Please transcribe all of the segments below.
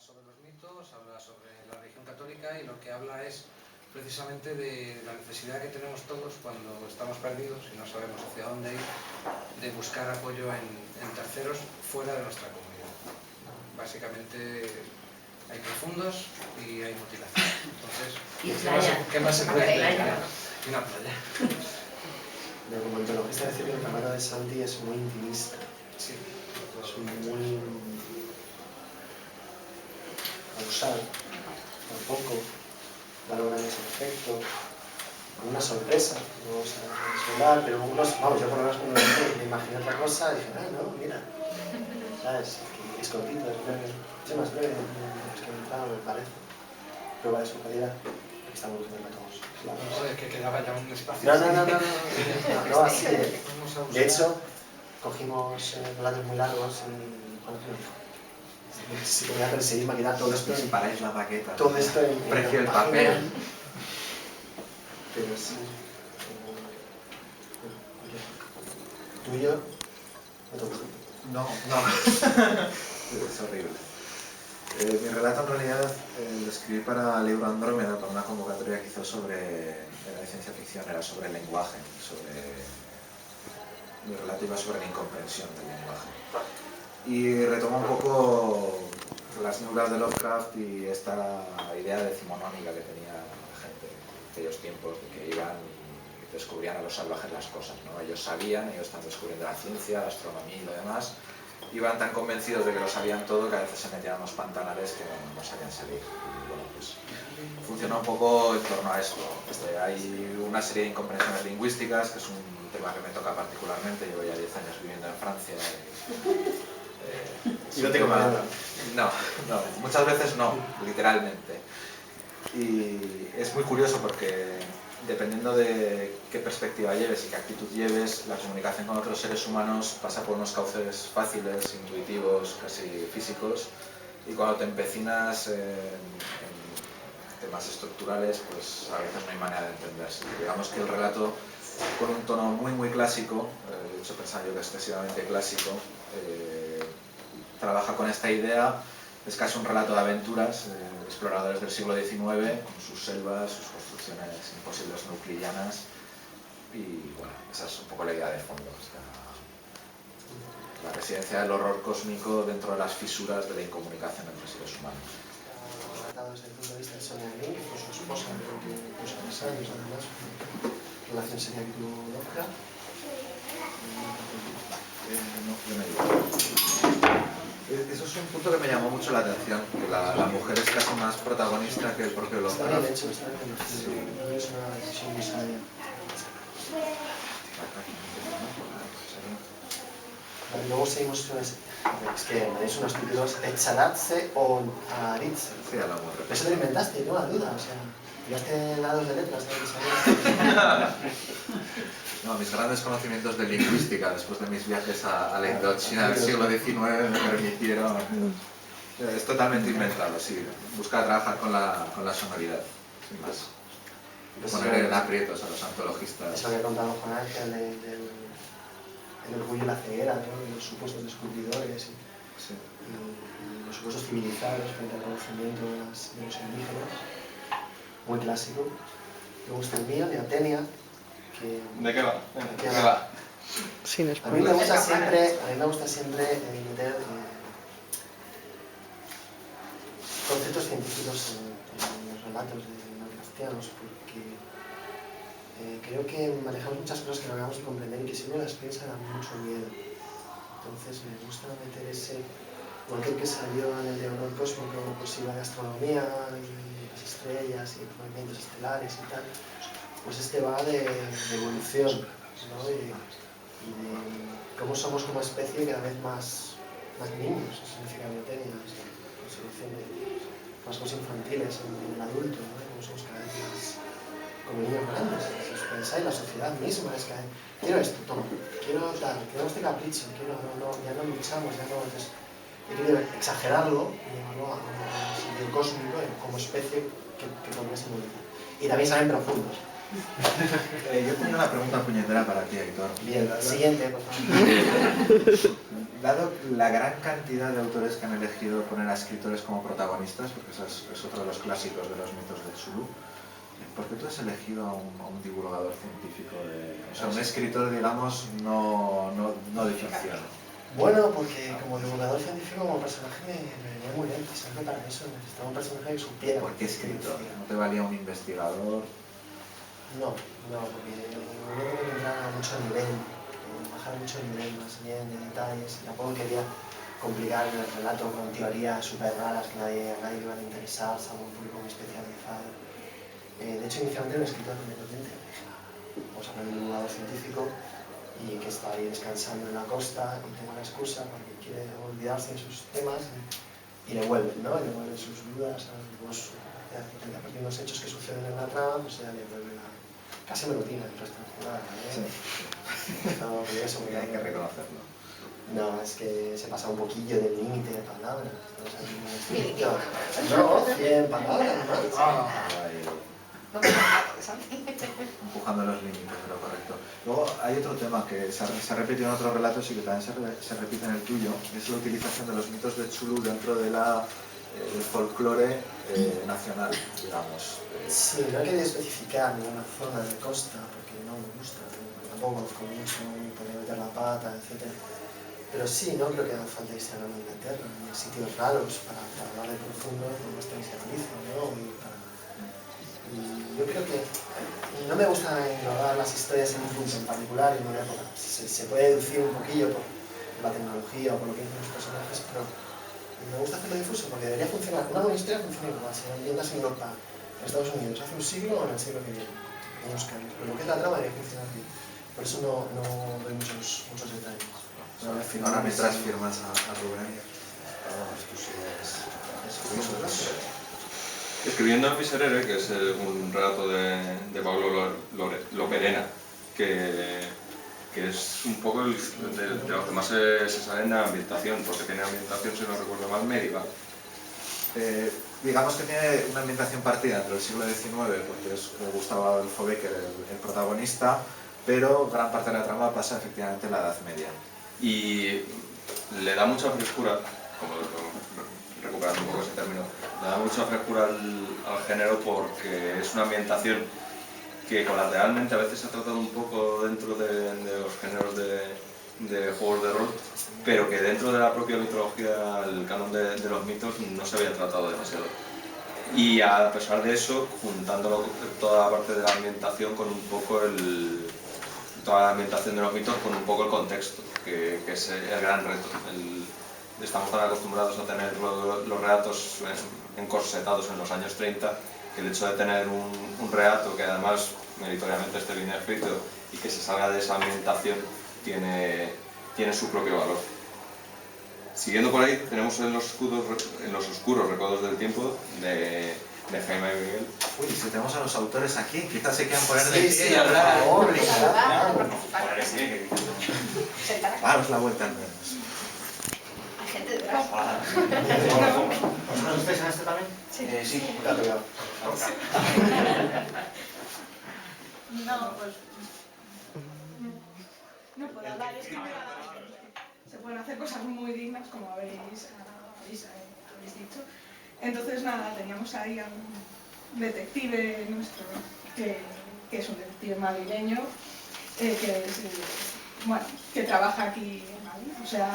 sobre los mitos, habla sobre la religión católica y lo que habla es precisamente de la necesidad que tenemos todos cuando estamos perdidos y no sabemos hacia dónde ir, de buscar apoyo en terceros fuera de nuestra comunidad. Básicamente hay profundos y hay mutilación. Entonces, ¿qué más se puede explicar? Y una playa. Pero como antologista decir que el Camino de Santi es muy intimista. Sí. Es muy pausado, tampoco valoran ese efecto, una sorpresa, no vamos a desvelar, pero vamos, yo por lo menos cuando me imaginé otra cosa, dije, no, mira, ¿sabes? Es cortito, es breve, es más breve de los que he entrado, me parece, prueba de su calidad, aquí estamos viendo todos. Joder, que quedaba ya un espacio. No, así de hecho, cogimos relatos muy largos y bueno, si podía perseguir maquinar todo esto. Disparáis la baqueta. Todo esto en precio del papel. Pero sí. ¿Tuyo? ¿No te gusta? No. Es horrible. Mi relato en realidad lo escribí para el libro Andrómeda, para una convocatoria que hizo sobre la ciencia ficción, era sobre el lenguaje, mi relato iba sobre la incomprensión del lenguaje. Y retoma un poco las neuras de Lovecraft y esta idea decimonónica que tenía la gente en aquellos tiempos, de que iban y descubrían a los salvajes las cosas, ¿no? Ellos sabían, ellos están descubriendo la ciencia, la astronomía y lo demás, iban tan convencidos de que lo sabían todo que a veces se metían en unos pantanales que no sabían salir. Y bueno, pues funciona un poco en torno a esto. Hay una serie de incomprensiones lingüísticas, que es un tema que me toca particularmente. Llevo ya 10 años viviendo en Francia. ¿Y no te comprendo? No, muchas veces no, literalmente. Y es muy curioso porque dependiendo de qué perspectiva lleves y qué actitud lleves, la comunicación con otros seres humanos pasa por unos cauces fáciles, intuitivos, casi físicos, y cuando te empecinas en temas estructurales, pues a veces no hay manera de entenderse. Digamos que el relato, con un tono muy clásico, de hecho pensaba yo que excesivamente clásico, trabaja con esta idea. Es casi un relato de aventuras, exploradores del siglo XIX, con sus selvas, sus construcciones imposibles nucleanas, y bueno, esa es un poco la idea de fondo. La residencia del horror cósmico dentro de las fisuras de la incomunicación entre seres humanos. Relatado desde el punto de vista de Sonia Green, que fue su esposa durante 2 años, además, relación sería que tuvo Lovecraft. No, yo me digo. Eso es un punto que me llamó mucho la atención, que la mujer es casi más protagonista que el propio Lovecraft. Está bien hecho, está bien hecho. Sí. No es una decisión muy sabia. Luego seguimos con ese. Es que es unos títulos Echaratze o Aritze. Sí, a la mujer. Eso te lo inventaste, no la duda, o sea, tiraste lados de letras, ¿no? No, mis grandes conocimientos de lingüística después de mis viajes a la Indochina del siglo XIX me permitieron... Es totalmente inventado, sí. Busca trabajar con la sonoridad, sin más. Poner en aprietos a los antologistas. Eso que contamos con Ángel, el orgullo y la ceguera, ¿no? Y los supuestos descubridores y los supuestos civilizados frente al conocimiento de los indígenas. Muy clásico. Luego está el mío, de Atenia. ¿De qué va? Sin a mí me gusta siempre meter conceptos científicos en los relatos de Lovecraftianos, porque creo que manejamos muchas cosas que no acabamos de comprender y que si uno las piensa da mucho miedo. Entonces me gusta meter ese, igual que el que salió en el de horror cósmico, pues iba de astronomía y las estrellas y movimientos estelares y tal. Pues este va de evolución, ¿no? Y de cómo somos como especie cada vez más niños, eso significa Atenia, la solución de más cosas infantiles en el adulto, ¿no? Como somos cada vez más como niños grandes. Si os pensáis, la sociedad misma es que quiero esto, toma, quiero tal, quiero este capricho, ya no luchamos, ya no... Entonces, he querido exagerarlo y llevarlo a un sentido cósmico como especie que todavía se moviliza. Y también salen profundos. Yo tengo una pregunta puñetera para ti, Héctor. Bien, siguiente, por favor. dado la gran cantidad de autores que han elegido poner a escritores como protagonistas, porque eso es otro de los clásicos de los mitos de Cthulhu, ¿por qué tú has elegido a un divulgador científico? O sea, un escritor, digamos, no de ficción. Bueno, porque como divulgador científico, como personaje, me venía muy bien, precisamente para eso, necesitaba un personaje que supiera. ¿Por qué escritor? ¿No te valía un investigador? No, porque yo creo que entrar a mucho nivel, bajar mucho nivel más bien de detalles, y tampoco quería complicar el relato con teorías súper raras que a nadie le van a interesar, salvo un público muy especializado. De hecho, inicialmente un escritor independiente, vamos a poner un divulgador científico y que está ahí descansando en la costa y tengo una excusa porque quiere olvidarse de sus temas y le vuelven, ¿no? Le vuelven sus dudas, pues, a partir de los hechos que suceden en la trama, pues ya le vuelve casi me lo tiene el resto de jugada, ¿eh? No, eso, hay que reconocerlo. No, es que se pasa un poquillo del límite de palabras. No, 100 palabras más. Empujando los límites de lo correcto. Luego hay otro tema que se ha repetido en otros relatos y que también se repite en el tuyo, es la utilización de los mitos de Cthulhu dentro de del folclore nacional, digamos. Sí, no he querido especificar ninguna zona de costa porque no me gusta, tampoco conozco mucho y podría meter la pata, etc. Pero sí, no creo que haga falta irse a Inglaterra, en sitios raros para hablar de profundo como estáis en Galicia, ¿no? Y yo creo que no me gusta englobar las historias en un punto en particular, en una época. Se puede deducir un poquillo por la tecnología o por lo que dicen los personajes, pero me gusta hacerlo difuso porque debería funcionar. Una buena historia funciona igual, si la ambientas en Europa, en Estados Unidos, hace un siglo o en el siglo que viene. Unos cambios, pero lo que es la trama debería funcionar bien. Por eso no doy muchos detalles. Ahora mientras firmas a Rubén, Escribiendo en Miserere, que es un relato de Pablo Loperena, que es un poco de lo que más se sale en la ambientación, porque tiene ambientación, si no recuerdo mal, medieval. Digamos que tiene una ambientación partida entre el siglo XIX, porque es Gustavo Adolfo Bécquer el protagonista, pero gran parte de la trama pasa efectivamente en la Edad Media. Y le da mucha frescura, como recuperando un poco ese término, le da mucha frescura al género porque es una ambientación que colateralmente a veces se ha tratado un poco dentro de los géneros de juegos de rol, pero que dentro de la propia mitología, el canon de los mitos, no se había tratado demasiado. Y a pesar de eso, juntando toda la parte de la ambientación con un poco toda la ambientación de los mitos con un poco el contexto, que es el gran reto. Estamos tan acostumbrados a tener los relatos encorsetados en los años 30, que el hecho de tener un relato que además meritoriamente esté bien escrito y que se salga de esa ambientación tiene su propio valor. Siguiendo por ahí, tenemos en los oscuros recuerdos del tiempo de Jaime Miguel. Uy, si tenemos a los autores aquí, quizás se quieran poner de pie y hablar. Daros la vuelta al menos. Hay gente detrás. ¿Vosotros estáis en este también? Sí, claro. No, pues no puedo hablar, es que se pueden hacer cosas muy dignas, como habéis dicho. Entonces, nada, teníamos ahí a un detective nuestro, que es un detective madrileño, que trabaja aquí en Madrid. O sea,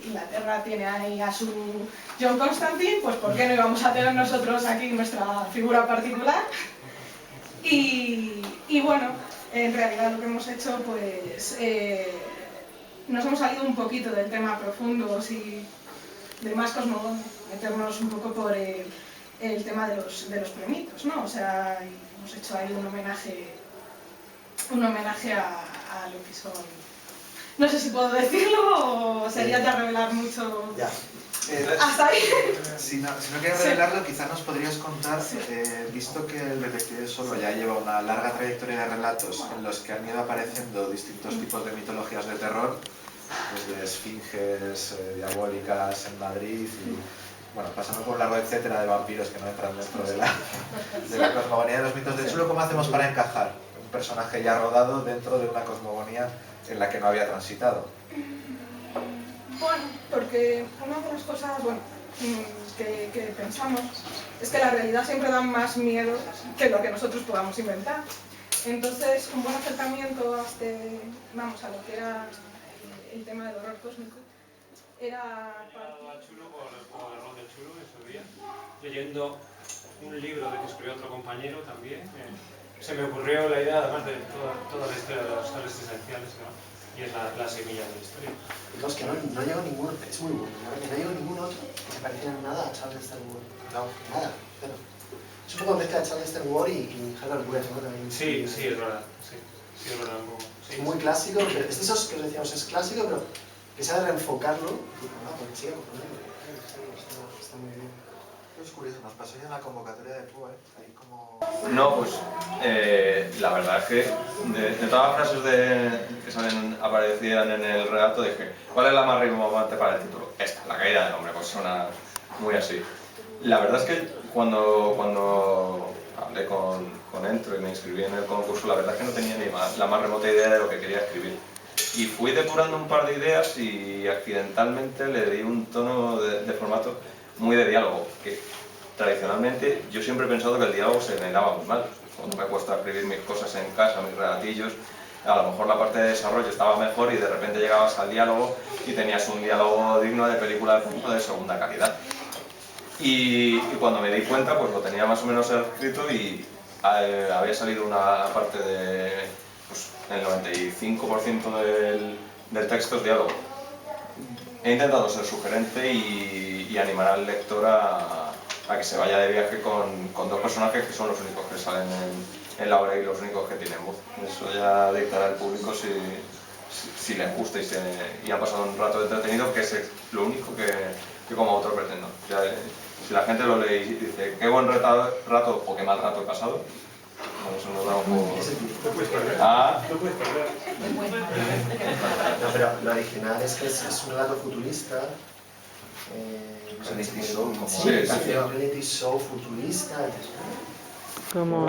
Inglaterra tiene ahí a su John Constantine, pues ¿por qué no íbamos a tener nosotros aquí nuestra figura particular? Y bueno, en realidad lo que hemos hecho, pues nos hemos salido un poquito del tema profundos y de más cosmogónico, meternos un poco por el tema de los premitos, ¿no? O sea, hemos hecho ahí un homenaje a lo que son. No sé si puedo decirlo o sería ya revelar mucho. Ya. Hasta ahí. Si no quieres revelarlo, quizás nos podrías contar, visto que el detective solo ya lleva una larga trayectoria de relatos en los que han ido apareciendo distintos tipos de mitologías de terror, desde esfinges diabólicas en Madrid y, bueno, pasando por un largo etcétera de vampiros que no entran dentro de la cosmogonía de los mitos de Cthulhu. ¿Cómo hacemos para encajar un personaje ya rodado dentro de una cosmogonía en la que no había transitado? porque una de las cosas, bueno, que pensamos es que la realidad siempre da más miedo que lo que nosotros podamos inventar. Entonces, un buen acercamiento a a lo que era el tema del horror cósmico era... A Chulo por el rol de Chulo en su día, leyendo un libro de que escribió otro compañero también. Se me ocurrió la idea, además de toda la historia de los soles esenciales, ¿no? Y es la semilla de la historia. Digamos que no llegó ninguno, es muy bueno, ¿no? Que no llegó ningún otro que se pareciera en nada a Charles Sternberg. No, nada, pero es un poco mezcla de Charles Sternberg y Herbert West, ¿no? También, sí, es verdad, sí, es verdad. Sí, es muy clásico, pero es de esos que decíamos, es clásico, pero que sabe reenfocarlo, porque sigue acojonando. Está muy bien. Es curioso, nos pasó ya en la convocatoria de PUE, ahí como... No, pues la verdad es que de todas las frases que aparecían en el relato dije, ¿cuál es la más rimbombante para el título? Esta, la caída del hombre, pues suena muy así. La verdad es que cuando hablé con Entro y me inscribí en el concurso, la verdad es que no tenía ni la más remota idea de lo que quería escribir. Y fui depurando un par de ideas y accidentalmente le di un tono de formato muy de diálogo, que tradicionalmente yo siempre he pensado que el diálogo se me daba muy mal. Cuando me he puesto a escribir mis cosas en casa, mis relatillos, a lo mejor la parte de desarrollo estaba mejor y de repente llegabas al diálogo y tenías un diálogo digno de película de segunda calidad. Y cuando me di cuenta, pues lo tenía más o menos escrito y había salido una parte de... Pues, el 95% del texto es diálogo. He intentado ser sugerente y animar al lector a que se vaya de viaje con dos personajes que son los únicos que salen en la obra y los únicos que tienen voz. Eso ya dictará el público si les gusta y ha pasado un rato entretenido, que es lo único que como autor pretendo. O sea, si la gente lo lee y dice qué buen rato o qué mal rato he pasado, eso nos da un poco... No puedes perder. No puedes perder. No, pero lo original es que es un relato futurista. Reality show, como... Sí, Sí. reality show futurista. Como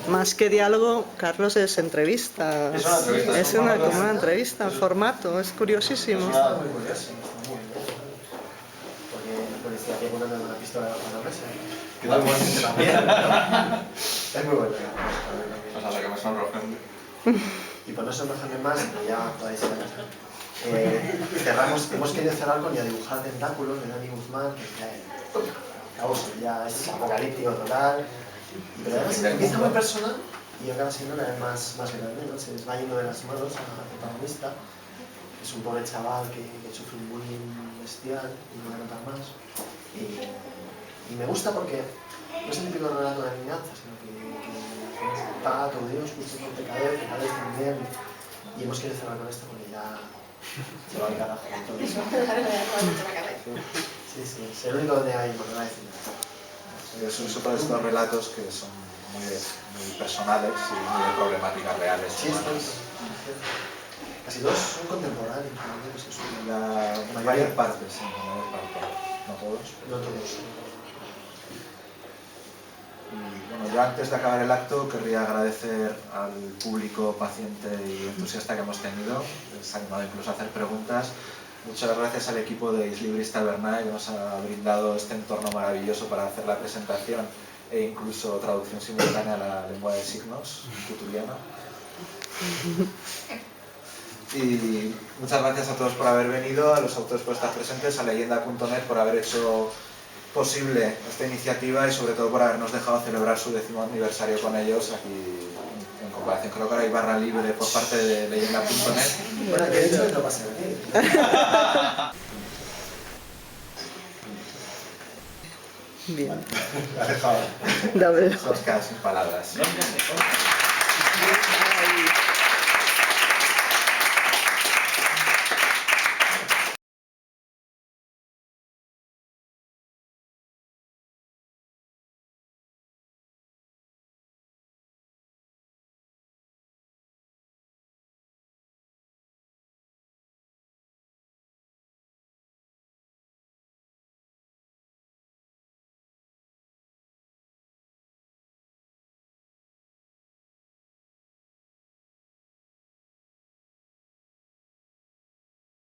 más que diálogo, Carlos es entrevista. Es una entrevista. Es como una entrevista en formato, es curiosísimo. Está muy curioso, está muy bien. Porque el policía aquí poniendo una pistola a la mesa. Que tal igualmente también. Es muy bueno. O sea, la que me sonrojen. Y por no sonrojarme más, ya podéis ir a casa. Hemos querido cerrar con Ya dibujar tentáculos de Dani Guzmán, que ya es apocalíptico total. Pero además empieza muy personal y acaba siendo la vez más grande, ¿no? Se les va yendo de las manos al protagonista. Es un pobre chaval que sufre un bullying bestial y no va a notar más. Y me gusta porque no es el típico relato de venganza, sino que paga a todo Dios, justo por pecadores también. Y hemos querido cerrar con esto porque ya se va al carajo todo eso. Sí, es el único donde hay por no decir nada. Eso para estos relatos que son muy personales y muy de problemáticas reales. Sí, casi todos son contemporáneos, En varias partes, sí, en varias partes. No todos. No todos. Y bueno, ya antes de acabar el acto querría agradecer al público paciente y entusiasta que hemos tenido. Les ha animado incluso a hacer preguntas. Muchas gracias al equipo de Islibris Tabernae que nos ha brindado este entorno maravilloso para hacer la presentación e incluso traducción simultánea a la lengua de signos futuriana. Y muchas gracias a todos por haber venido, a los autores por estar presentes, a leyenda.net por haber hecho posible esta iniciativa y sobre todo por habernos dejado celebrar su 10º aniversario con ellos aquí en comparación. Creo que ahora hay barra libre por parte de leyenda.net. Bueno, que he dicho que no pasa nada. Bien. La he dejado. Doble. Nos quedan sin palabras. Ay.